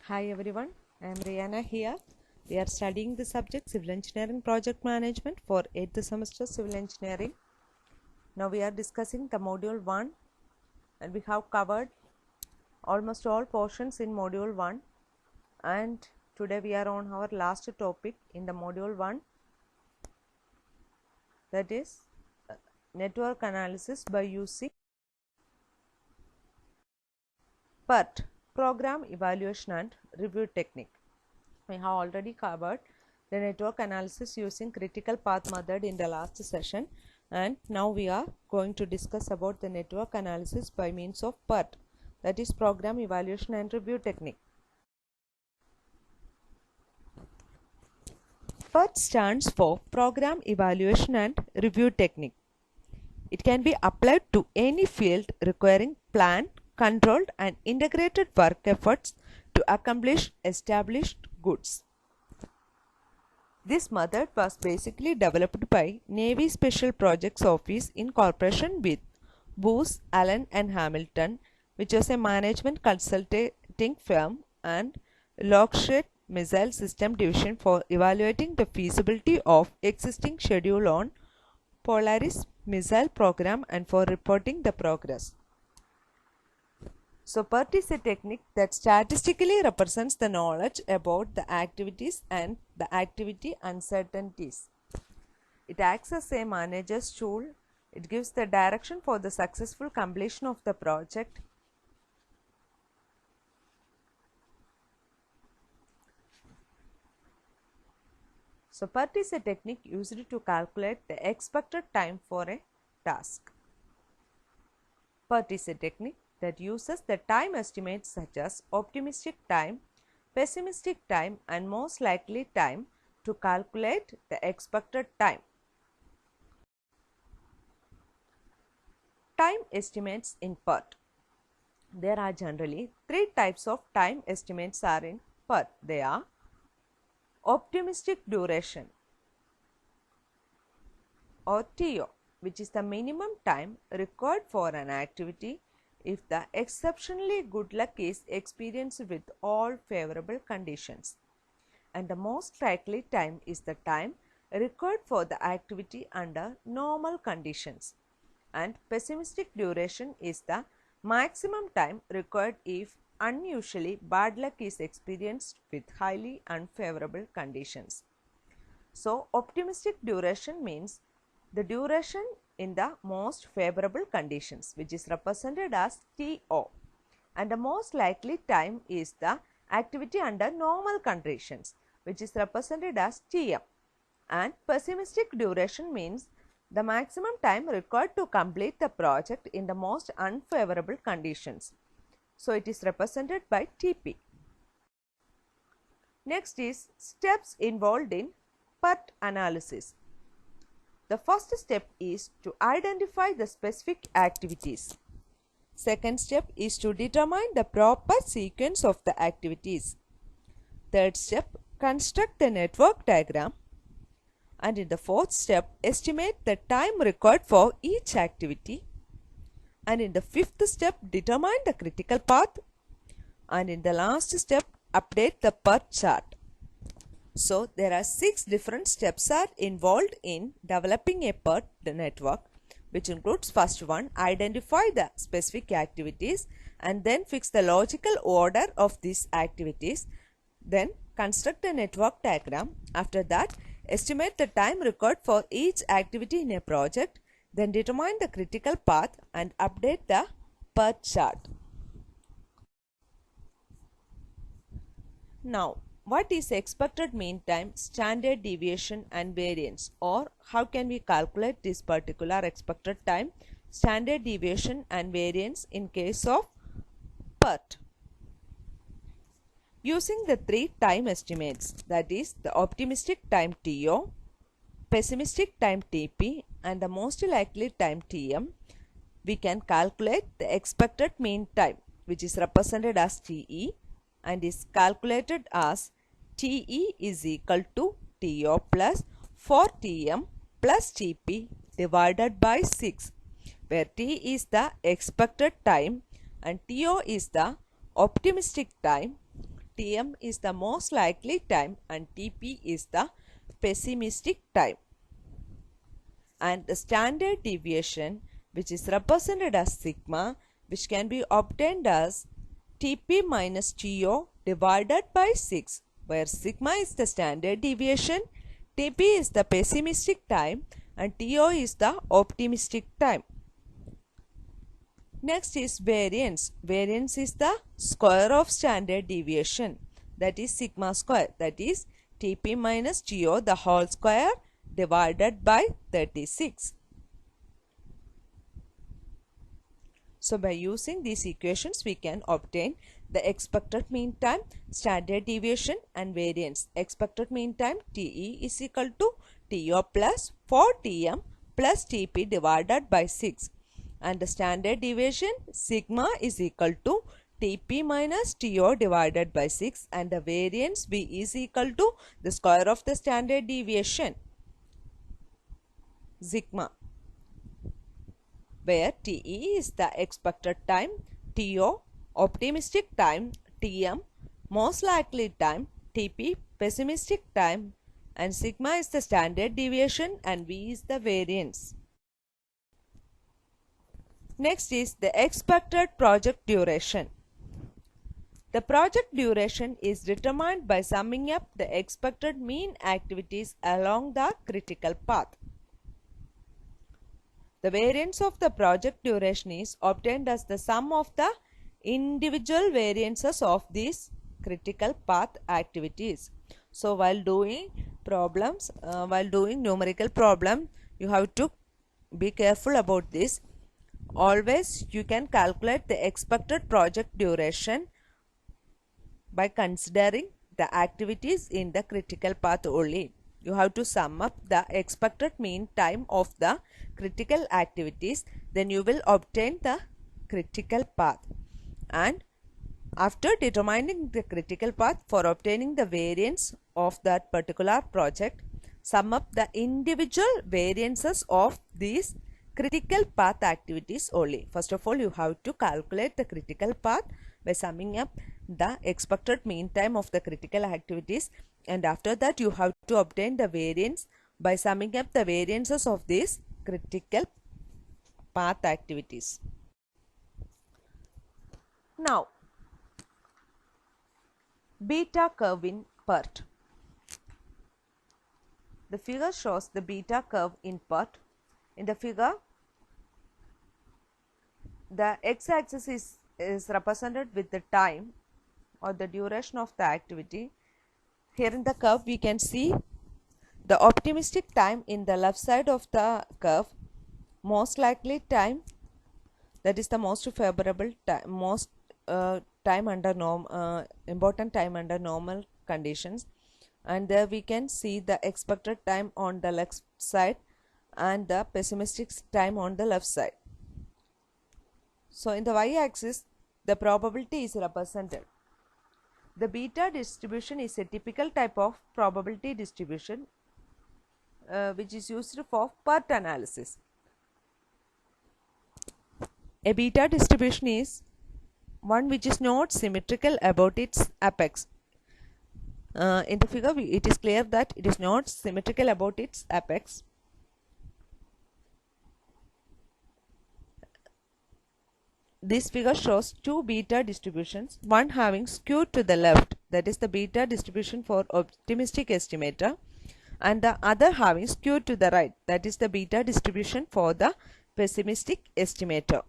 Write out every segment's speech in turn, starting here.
Hi everyone, I am Rihanna here. We are studying the subject Civil Engineering Project Management for 8th semester Civil Engineering. Now we are discussing the module 1 and we have covered almost all portions in module 1, and today we are on our last topic in the module 1, that is network analysis by using PERT, Program Evaluation and Review Technique. We have already covered the network analysis using critical path method in the last session, and now we are going to discuss about the network analysis by means of PERT, that is Program Evaluation and Review Technique. PERT stands for Program Evaluation and Review Technique. It can be applied to any field requiring planned, controlled and integrated work efforts to accomplish established goods. This method was basically developed by Navy Special Projects Office in cooperation with Booz Allen and Hamilton, which was a management consulting firm, and Lockheed Missile System Division for evaluating the feasibility of existing schedule on Polaris missile program and for reporting the progress. So PERT is a technique that statistically represents the knowledge about the activities and the activity uncertainties. It acts as a manager's tool. It gives the direction for the successful completion of the project. So PERT is a technique used to calculate the expected time for a task. PERT is a technique that uses the time estimates such as optimistic time, pessimistic time and most likely time to calculate the expected time. Time estimates in PERT. There are generally three types of time estimates are in PERT. They are optimistic duration or TO, which is the minimum time required for an activity if the exceptionally good luck is experienced with all favorable conditions, and the most likely time is the time required for the activity under normal conditions, and pessimistic duration is the maximum time required if unusually bad luck is experienced with highly unfavorable conditions. So optimistic duration means the duration in the most favorable conditions, which is represented as TO, and the most likely time is the activity under normal conditions, which is represented as TM, and pessimistic duration means the maximum time required to complete the project in the most unfavorable conditions, so it is represented by TP. Next is steps involved in PERT analysis. The first step is to identify the specific activities. Second step is to determine the proper sequence of the activities. Third step, construct the network diagram. And in the fourth step, estimate the time required for each activity. And in the fifth step, determine the critical path. And in the last step, update the PERT chart. So there are 6 different steps are involved in developing a PERT network, which includes first one, identify the specific activities and then fix the logical order of these activities. Then construct a network diagram. After that, estimate the time required for each activity in a project. Then determine the critical path and update the PERT chart. Now, what is expected mean time, standard deviation and variance, or how can we calculate this particular expected time, standard deviation and variance in case of PERT? Using the 3 time estimates, that is the optimistic time TO, pessimistic time TP and the most likely time TM, we can calculate the expected mean time, which is represented as TE and is calculated as TE is equal to TO plus 4TM plus TP divided by 6, where T is the expected time and TO is the optimistic time, Tm is the most likely time and Tp is the pessimistic time. And the standard deviation, which is represented as sigma, which can be obtained as Tp minus To divided by 6, where sigma is the standard deviation, Tp is the pessimistic time and To is the optimistic time. Next is variance. Variance is the square of standard deviation, that is sigma square, that is Tp minus To the whole square divided by 36. So by using these equations we can obtain the expected mean time, standard deviation and variance. Expected mean time Te is equal to To plus 4Tm plus Tp divided by 6. And the standard deviation sigma is equal to Tp minus To divided by 6, and the variance V is equal to the square of the standard deviation sigma, where Te is the expected time, To optimistic time, Tm most likely time, Tp pessimistic time, and sigma is the standard deviation and V is the variance. Next is the expected project duration. The project duration is determined by summing up the expected mean activities along the critical path. The variance of the project duration is obtained as the sum of the individual variances of these critical path activities. So while doing problems, while doing numerical problem, you have to be careful about this. Always you can calculate the expected project duration by considering the activities in the critical path only. You have to sum up the expected mean time of the critical activities, then you will obtain the critical path. And after determining the critical path, for obtaining the variance of that particular project, sum up the individual variances of these critical path activities only. First of all, you have to calculate the critical path by summing up the expected mean time of the critical activities, and after that you have to obtain the variance by summing up the variances of these critical path activities. Now, beta curve in PERT. The figure shows the beta curve in PERT. In the figure, the x-axis is represented with the time or the duration of the activity. Here in the curve we can see the optimistic time in the left side of the curve, most likely time, that is the most favorable time, most time under important time under normal conditions, and there we can see the expected time on the left side and the pessimistic time on the left side. So in the y-axis the probability is represented. The beta distribution is a typical type of probability distribution which is used for PERT analysis. A beta distribution is one which is not symmetrical about its apex. In the figure it is clear that it is not symmetrical about its apex. This figure shows two beta distributions, one having skew to the left, that is the beta distribution for optimistic estimator, and the other having skew to the right, that is the beta distribution for the pessimistic estimator.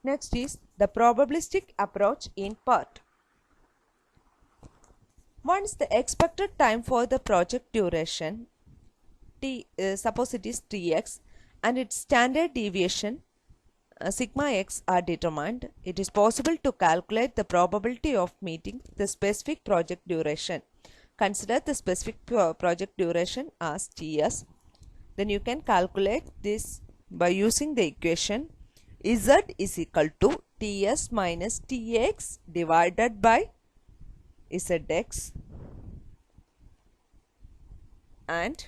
Next is the probabilistic approach in PERT. Once the expected time for the project duration, suppose it is Tx, and its standard deviation sigma x are determined, it is possible to calculate the probability of meeting the specific project duration. Consider the specific project duration as Ts. Then you can calculate this by using the equation Z is equal to Ts minus Tx divided by Zx, and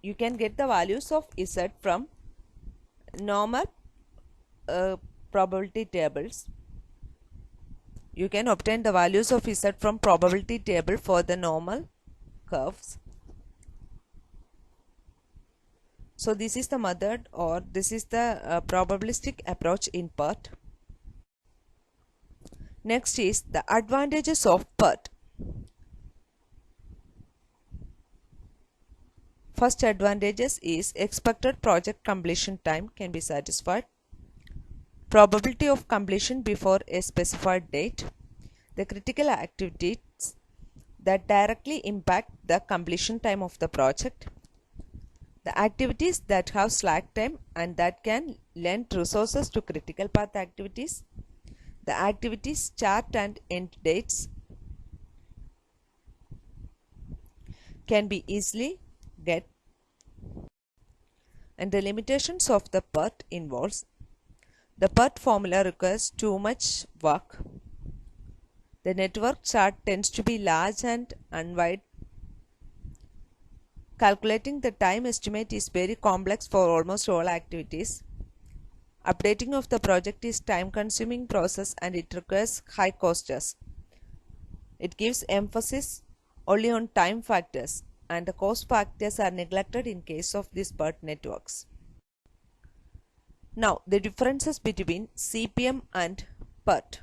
you can get the values of Z from normal probability tables. you can obtain the values of Z from probability table for the normal curves. So this is the method, or this is the probabilistic approach in PERT. Next is the advantages of PERT. First advantages is expected project completion time can be satisfied, probability of completion before a specified date, the critical activities that directly impact the completion time of the project, the activities that have slack time and that can lend resources to critical path activities, the activities start and end dates can be easily get, and the limitations of the PERT involves the PERT formula requires too much work. The network chart tends to be large and unwide. Calculating the time estimate is very complex for almost all activities. Updating of the project is time-consuming process and it requires high costs. It gives emphasis only on time factors, and the cost factors are neglected in case of these PERT networks. Now, the differences between CPM and PERT.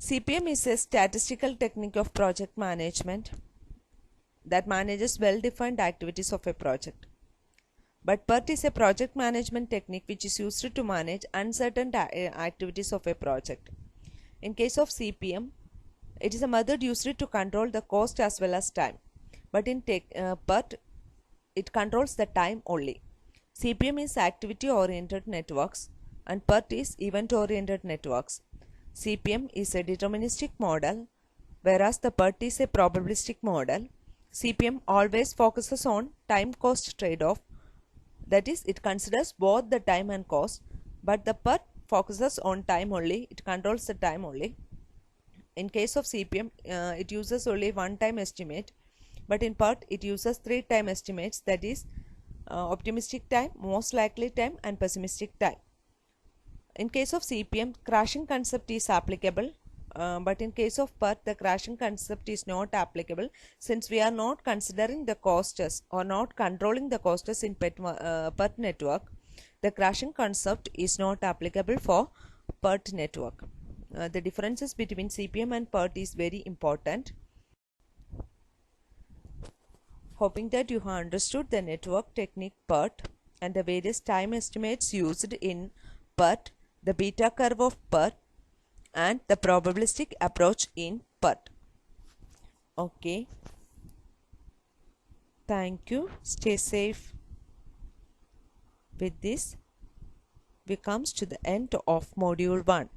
CPM is a statistical technique of project management that manages well-defined activities of a project. But PERT is a project management technique which is used to manage uncertain activities of a project. In case of CPM, it is a method used to control the cost as well as time. But in PERT, it controls the time only. CPM is activity-oriented networks and PERT is event-oriented networks. CPM is a deterministic model, whereas the PERT is a probabilistic model. CPM always focuses on time-cost trade-off. That is, it considers both the time and cost, but the PERT focuses on time only. It controls the time only. In case of CPM, it uses only one time estimate, but in PERT, it uses 3 time estimates, that is, optimistic time, most likely time, and pessimistic time. In case of CPM, crashing concept is applicable, but in case of PERT, the crashing concept is not applicable since we are not considering the costs or not controlling the costs in PERT network. The crashing concept is not applicable for PERT network. The differences between CPM and PERT is very important. Hoping that you have understood the network technique PERT and the various time estimates used in PERT, the beta curve of PERT, and the probabilistic approach in PERT. Okay. Thank you. Stay safe. With this, we comes to the end of module 1.